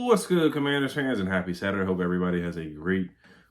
What's good, Commanders fans, and happy Saturday. Hope everybody has a great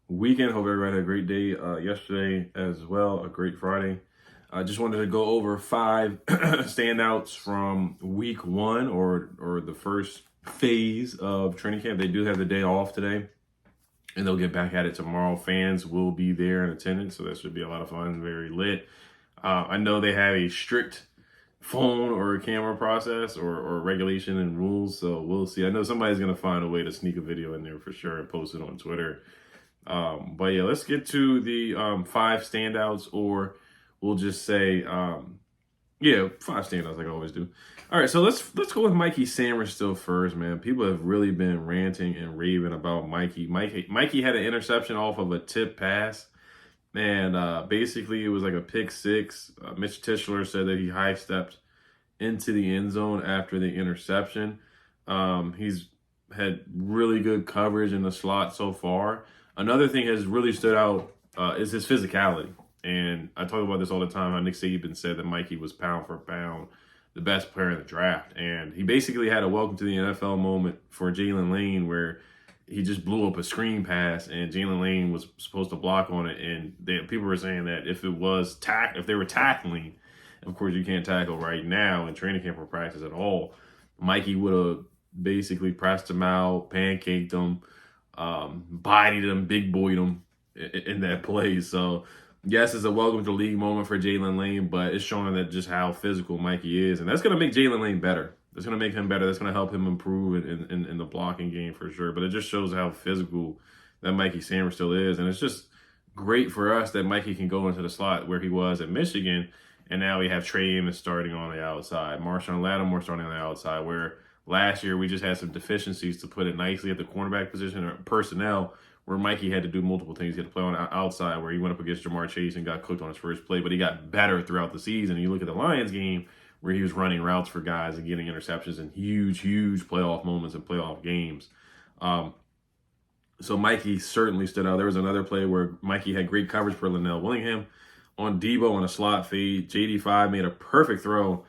weekend. Hope everybody had a great day yesterday as well, a great Friday. I just wanted to go over 5 standouts from week 1 or the first phase of training camp. They do have the day off today, and they'll get back at it tomorrow. Fans will be there in attendance, so that should be a lot of fun, very lit. I know they have a strict phone or camera process or regulation and rules, so we'll see. I know somebody's going to find a way to sneak a video in there for sure and post it on Twitter. But yeah, let's get to the 5 standouts, or we'll just say 5 standouts like I always do. All right, so let's go with Mikey Sainristil first, man. People have really been ranting and raving about Mikey. Mikey had an interception off of a tip pass, and basically it was like a pick 6. Mitch Tischler said that he high-stepped into the end zone after the interception. He's had really good coverage in the slot so far. Another thing has really stood out is his physicality. And I talk about this all the time, how Nick Saban said that Mikey was pound for pound the best player in the draft. And he basically had a welcome to the NFL moment for Jalen Lane, where he just blew up a screen pass and Jalen Lane was supposed to block on it. And people were saying that if they were tackling, of course you can't tackle right now in training camp or practice at all, Mikey would have basically pressed him out, pancaked him, bodied him, big boyed him in that play. So yes, it's a welcome to league moment for Jalen Lane, but it's showing that just how physical Mikey is. And that's going to make Jalen Lane better. That's going to make him better. That's going to help him improve in the blocking game for sure. But it just shows how physical that Mikey Sainristil is. And it's just great for us that Mikey can go into the slot where he was at Michigan. And now we have Trey Amos starting on the outside. Marshawn Lattimore starting on the outside, where last year we just had some deficiencies, to put it nicely, at the cornerback position or personnel, where Mikey had to do multiple things. He had to play on the outside, where he went up against Jamar Chase and got cooked on his first play, but he got better throughout the season. You look at the Lions game, where he was running routes for guys and getting interceptions in huge playoff moments and playoff games. So Mikey certainly stood out. There was another play where Mikey had great coverage for Linnell Willingham on Debo on a slot fade. JD5 made a perfect throw,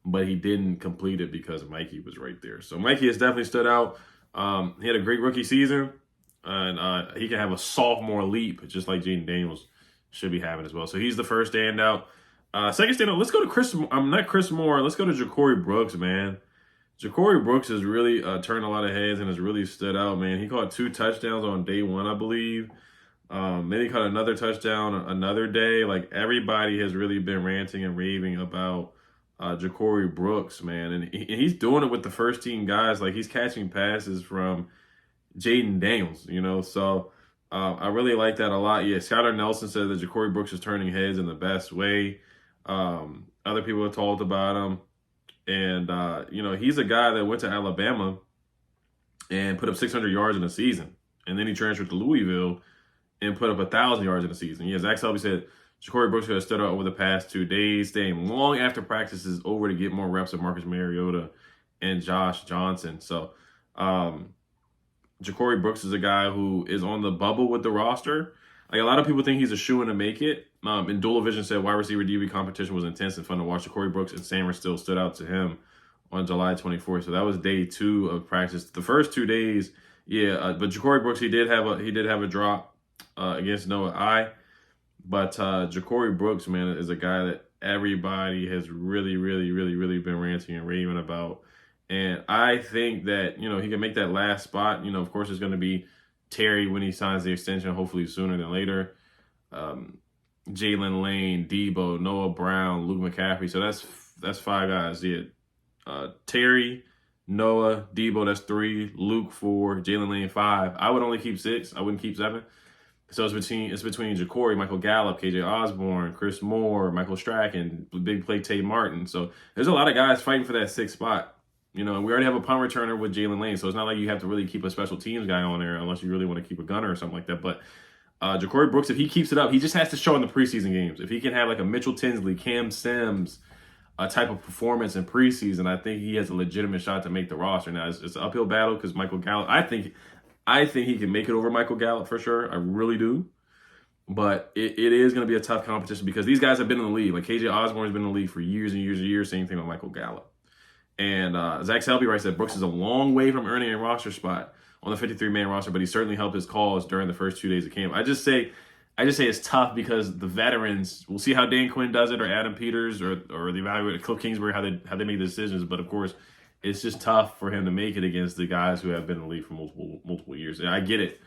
but he didn't complete it because Mikey was right there. So Mikey has definitely stood out. He had a great rookie season, and he can have a sophomore leap, just like Jaden Daniels should be having as well. So he's the first standout. Second standout, let's go to Chris Moore. Let's go to Jakori Brooks, man. Jakori Brooks has really turned a lot of heads and has really stood out, man. He caught 2 touchdowns on day 1, I believe. Then he caught another touchdown another day. Like, everybody has really been ranting and raving about Jakori Brooks, man. And he's doing it with the first team guys. Like, he's catching passes from Jaden Daniels, So I really like that a lot. Yeah, Skylar Nelson said that Jakori Brooks is turning heads in the best way. Other people have talked about him. And, he's a guy that went to Alabama and put up 600 yards in a season. And then he transferred to Louisville and put up 1,000 yards in a season. Yeah, Zach Selby said Jakori Brooks has stood out over the past 2 days, staying long after practice is over to get more reps of Marcus Mariota and Josh Johnson. So Jakori Brooks is a guy who is on the bubble with the roster. Like, a lot of people think he's a shoo-in to make it. And Dual Vision said wide receiver DB competition was intense and fun to watch. Jakori Brooks and Sainristil stood out to him on July 24th. So that was day 2 of practice. The first 2 days, but Jakori Brooks, he did have a drop against Noah I. But Jakori Brooks, man, is a guy that everybody has really been ranting and raving about. And I think that, he can make that last spot. Of course, it's going to be Terry when he signs the extension, hopefully sooner than later. Jalen Lane, Debo, Noah Brown, Luke McCaffrey. So that's 5 guys. Yeah. Terry, Noah, Debo, that's 3. Luke, 4. Jalen Lane, 5. I would only keep 6. I wouldn't keep 7. So it's between Jakori, Michael Gallup, KJ Osborne, Chris Moore, Michael Strachan, big play Tate Martin. So there's a lot of guys fighting for that 6th spot. And we already have a punt returner with Jalen Lane, so it's not like you have to really keep a special teams guy on there unless you really want to keep a gunner or something like that. But Jakori Brooks, if he keeps it up, he just has to show in the preseason games. If he can have like a Mitchell Tinsley, Cam Sims type of performance in preseason, I think he has a legitimate shot to make the roster. Now, it's an uphill battle because Michael Gallup, I think he can make it over Michael Gallup for sure. I really do. But it is going to be a tough competition because these guys have been in the league. Like, KJ Osborne has been in the league for years and years and years. Same thing with Michael Gallup. And Zach Selby writes that Brooks is a long way from earning a roster spot on the 53-man roster, but he certainly helped his cause during the first 2 days of camp. I just say it's tough because the veterans, we'll see how Dan Quinn does it, or Adam Peters, or the evaluator Cliff Kingsbury, how they make the decisions. But of course, it's just tough for him to make it against the guys who have been in the league for multiple years. And I get it.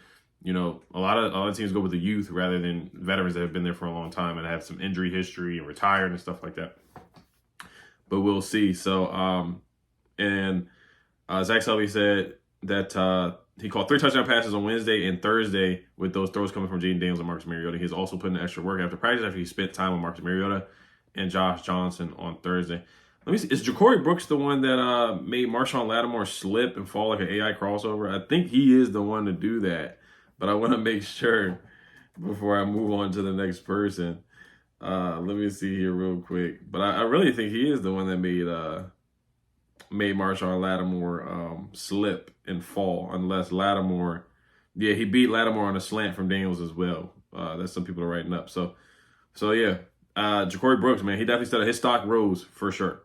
You know, a lot of teams go with the youth rather than veterans that have been there for a long time and have some injury history and retired and stuff like that. But we'll see. So, Zach Selby said that he caught 3 touchdown passes on Wednesday and Thursday with those throws coming from Jaden Daniels and Marcus Mariota. He's also put in extra work after practice after he spent time with Marcus Mariota and Josh Johnson on Thursday. Let me see. Is Jakori Brooks the one that made Marshawn Lattimore slip and fall like an AI crossover? I think he is the one to do that. But I want to make sure before I move on to the next person. Let me see here real quick. But I really think he is the one that made Marshawn Lattimore slip and fall. Unless Lattimore, he beat Lattimore on a slant from Daniels as well. That's some people are writing up. So yeah, Jakori Brooks, man, he definitely started. His stock rose for sure.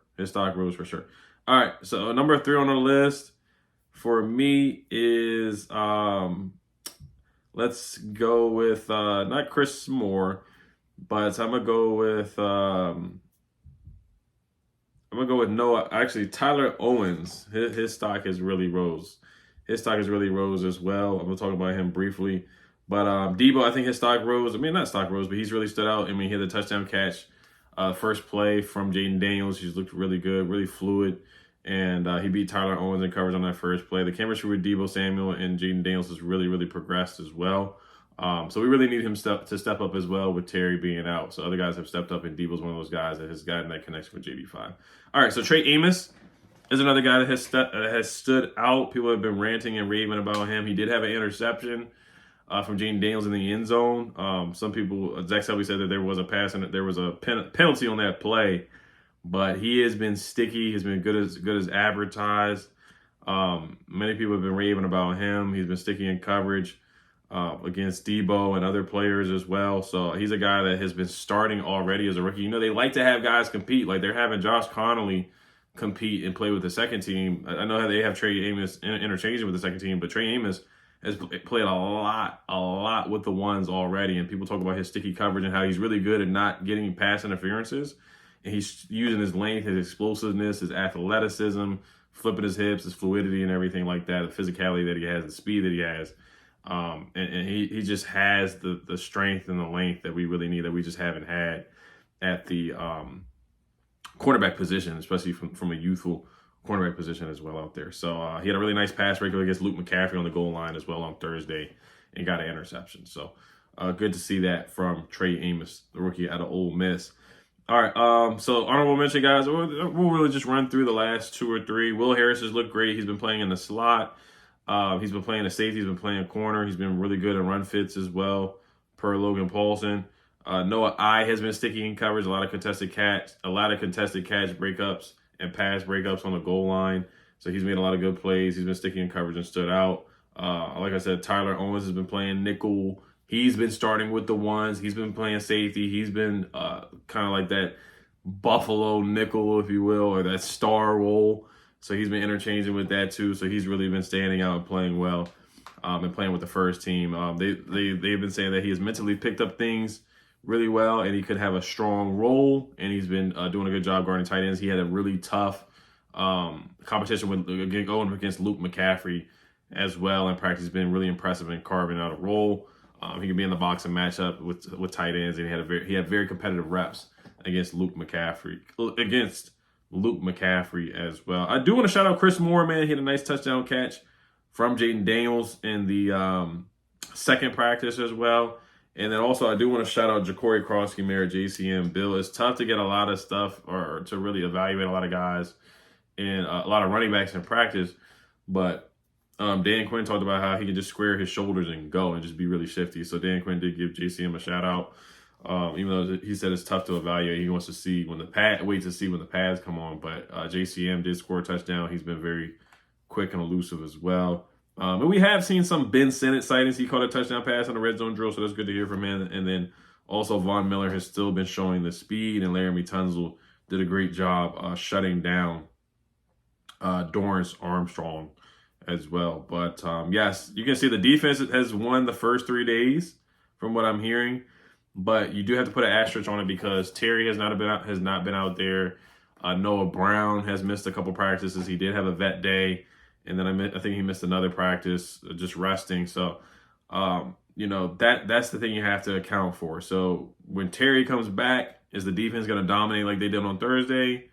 All right, so number 3 on the list for me is let's go with not Chris Moore, but I'm gonna go with Noah. Actually, Tyler Owens. His stock has really rose. His stock has really rose as well. I'm gonna talk about him briefly. But Debo, I think his stock rose. I mean, not stock rose, but he's really stood out. I mean, he had the touchdown catch, first play from Jaden Daniels. He's looked really good, really fluid. And he beat Tyler Owens in coverage on that first play. The chemistry with Debo Samuel and Jaden Daniels has really, really progressed as well. So we really need him to step up as well with Terry being out. So other guys have stepped up, and Debo's one of those guys that has gotten that connection with JB5. All right, so Trey Amos is another guy that has stood out. People have been ranting and raving about him. He did have an interception from Jaden Daniels in the end zone. Some people, Zach Selby said that there was a pass and there was a penalty on that play. But he has been sticky. He's been good as advertised. Many people have been raving about him. He's been sticky in coverage against Debo and other players as well. So he's a guy that has been starting already as a rookie. You know, they like to have guys compete. Like they're having Josh Connolly compete and play with the second team. I know how they have Trey Amos interchanging with the second team, but Trey Amos has played a lot with the ones already. And people talk about his sticky coverage and how he's really good at not getting pass interferences. And he's using his length, his explosiveness, his athleticism, flipping his hips, his fluidity and everything like that, the physicality that he has, the speed that he has. And he just has the strength and the length that we really need, that we just haven't had at the quarterback position, especially from a youthful cornerback position as well out there. So he had a really nice pass breakup against Luke McCaffrey on the goal line as well on Thursday and got an interception. So good to see that from Trey Amos, the rookie out of Ole Miss. All right, so honorable mention, guys. We'll really just run through the last 2 or 3. Will Harris has looked great. He's been playing in the slot. He's been playing a safety. He's been playing a corner. He's been really good in run fits as well, per Logan Paulson. Noah I has been sticky in coverage. A lot of contested catch breakups and pass breakups on the goal line. So he's made a lot of good plays. He's been sticky in coverage and stood out. Like I said, Tyler Owens has been playing nickel. He's been starting with the ones. He's been playing safety. He's been kind of like that Buffalo nickel, if you will, or that star role. So he's been interchanging with that too. So he's really been standing out and playing well and playing with the first team. They've been saying that he has mentally picked up things really well and he could have a strong role. And he's been doing a good job guarding tight ends. He had a really tough competition going against Luke McCaffrey as well in practice. He's been really impressive in carving out a role. He can be in the box and match up with tight ends, and he had very competitive reps against Luke McCaffrey as well. I do want to shout out Chris Moore, man. He had a nice touchdown catch from Jaden Daniels in the second practice as well. And then also I do want to shout out Jakori Brooks, JCM, Bill. It's tough to get a lot of stuff or to really evaluate a lot of guys and a lot of running backs in practice, but Dan Quinn talked about how he can just square his shoulders and go and just be really shifty. So Dan Quinn did give JCM a shout out, even though he said it's tough to evaluate. He wants to see when the pads come on. But JCM did score a touchdown. He's been very quick and elusive as well. And we have seen some Ben Sinnott sightings. He caught a touchdown pass on the red zone drill, so that's good to hear from him. And then also Von Miller has still been showing the speed, and Laramie Tunzel did a great job shutting down Dorrance Armstrong as well. But yes, you can see the defense has won the first 3 days from what I'm hearing. But you do have to put an asterisk on it because Terry has not been out there. Noah Brown has missed a couple practices. He did have a vet day, and then I think he missed another practice just resting. So that's the thing you have to account for. So when Terry comes back, is the defense going to dominate like they did on Thursday?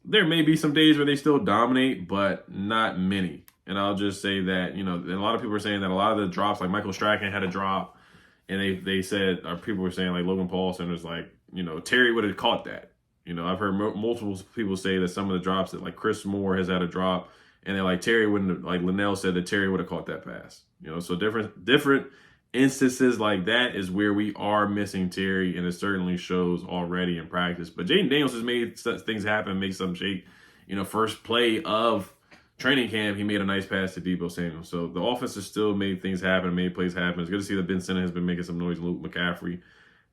There may be some days where they still dominate, but not many. And I'll just say that, and a lot of people are saying that a lot of the drops, like Michael Strachan had a drop, and they said, or people were saying, like Logan Paulson was like, Terry would have caught that. I've heard multiple people say that some of the drops that like Chris Moore has had a drop, and then like Terry wouldn't have, like Linnell said that Terry would have caught that pass. So different instances like that is where we are missing Terry, and it certainly shows already in practice. But Jaden Daniels has made such things happen, make some shake. First play of training camp, he made a nice pass to Deebo Samuel. So the offense has still made things happen, made plays happen. It's good to see that Ben Simmons has been making some noise. Luke McCaffrey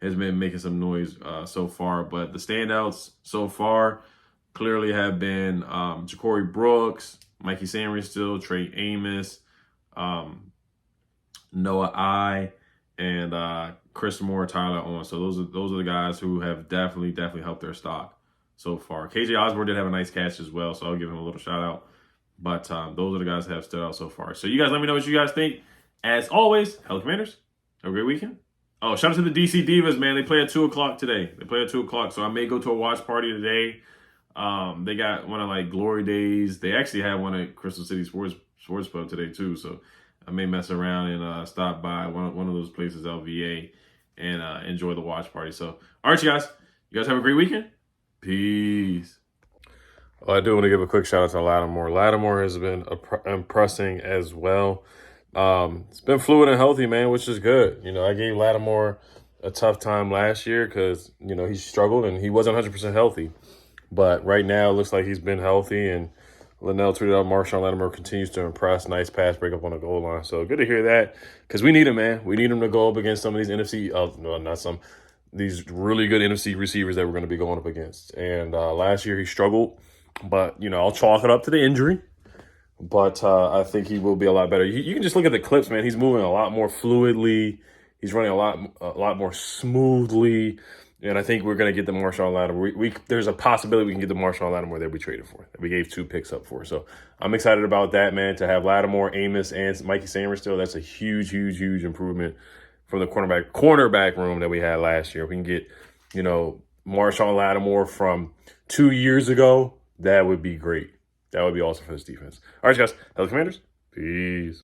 has been making some noise so far. But the standouts so far clearly have been Jakori Brooks, Mikey Sainristil, Trey Amos, Noah I, and Chris Moore, Tyler Owen. So those are the guys who have definitely helped their stock so far. KJ Osborne did have a nice catch as well, so I'll give him a little shout out. But those are the guys that have stood out so far. So you guys let me know what you guys think. As always, Hello Commanders. Have a great weekend. Oh, shout out to the DC Divas, man. They play at 2 o'clock today. So I may go to a watch party today. They got one of like Glory Days. They actually have one at Crystal City Sports Pub today too. So I may mess around and stop by one of those places, LVA, and enjoy the watch party. So, all right, you guys have a great weekend. Peace. Well, I do want to give a quick shout out to Lattimore. Lattimore has been impressing as well. It's been fluid and healthy, man, which is good. I gave Lattimore a tough time last year because, he struggled and he wasn't 100% healthy. But right now it looks like he's been healthy, and Linnell tweeted out Marshawn Lattimore continues to impress. Nice pass breakup on the goal line. So good to hear that because we need him, man. We need him to go up against some of these these really good NFC receivers that we're going to be going up against. And last year he struggled, but, I'll chalk it up to the injury. But I think he will be a lot better. You can just look at the clips, man. He's moving a lot more fluidly. He's running a lot more smoothly. And I think we're going to get the Marshawn Lattimore. There's a possibility we can get the Marshawn Lattimore that we traded for, that we gave 2 picks up for. So I'm excited about that, man, to have Lattimore, Amos, and Mikey Sainristil. That's a huge improvement from the cornerback room that we had last year. If we can get, Marshawn Lattimore from 2 years ago, that would be great. That would be awesome for this defense. All right, guys. Hello, Commanders. Peace.